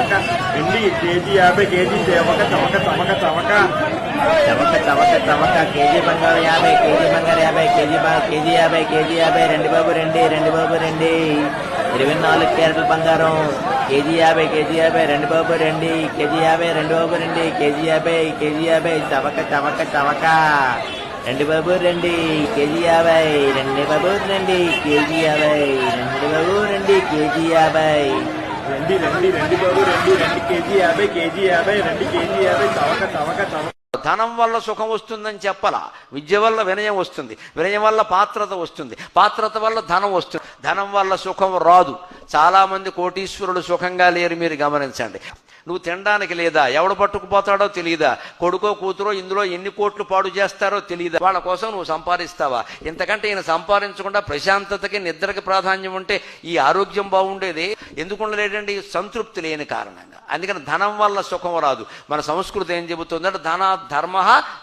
చవక వెండి KG 50 KG చవక చవక చవక చవక చవక చవక చవక KG బంగారు 50 KG బంగారు 50 కేజీ కేజీ 50 కేజీ 50 రెండు బాబు రండి 24 క్యారెట్ల బంగారం కేజీ 50 కేజీ 50 రెండు బాబు రండి కేజీ 50 రెండు బాబు రండి కేజీ 50 చవక చవక చవక రెండు బాబు రండి కేజీ 50 రెండు బాబు రండి కేజీ 50 రెండు బాబు రండి కేజీ 50 రండి బాబు రండి కేజీ 50 కేజీ 50 కేజీ 50 చవక చవక చవక. ధనం వల్ల సుఖం వస్తుందని చెప్పాలా. విద్య వల్ల వినయం వస్తుంది, వినయం వల్ల పాత్రత వస్తుంది, పాత్రత వల్ల ధనం వస్తుంది. ధనం వల్ల సుఖం రాదు. చాలా మంది కోటీశ్వరులు సుఖంగా లేరు. మీరు గమనించండి. నువ్వు తినడానికి లేదా, ఎవడు పట్టుకుపోతాడో తెలియదా, కొడుకో కూతురో ఇందులో ఎన్ని కోట్లు పాడు చేస్తారో తెలియదా, వాళ్ళ కోసం నువ్వు సంపాదిస్తావా? ఇంతకంటే ఈయన సంపాదించకుండా ప్రశాంతతకి నిద్రకి ప్రాధాన్యం ఉంటే ఈ ఆరోగ్యం బాగుండేది. ఎందుకు ఉండలేదండి? సంతృప్తి లేని కారణంగా. అందుకని ధనం వల్ల సుఖం రాదు. మన సంస్కృతి ఏం చెబుతుందంటే ధన ధర్మ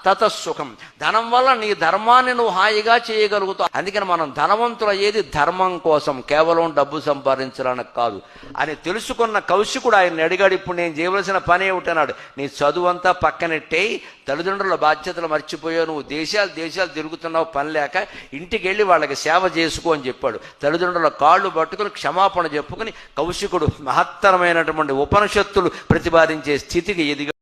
తతసుఖం. ధనం వల్ల నీ ధర్మాన్ని నువ్వు హాయిగా చేయగలుగుతావు. అందుకని మనం ధనవంతులు అయ్యేది ధర్మం కోసం, కేవలం డబ్బు సంపాదించడానికి కాదు అని తెలుసుకున్న కౌశికుడు ఆయన్ని అడిగాడు, ఇప్పుడు నేను చేయవలసిన పని ఏమిటన్నాడు. నీ చదువు అంతా పక్కనెట్టే, తల్లిదండ్రుల బాధ్యతలు మర్చిపోయావు, నువ్వు దేశాలు తిరుగుతున్నావు పని లేక, ఇంటికి వెళ్ళి వాళ్ళకి సేవ చేసుకో అని చెప్పాడు. తల్లిదండ్రుల కాళ్ళు పట్టుకుని క్షమాపణ చెప్పుకుని కౌశికుడు మహత్తరమైనటువంటి ఉపనిషత్తులు ప్రతిపాదించే స్థితికి ఎదిగాడు.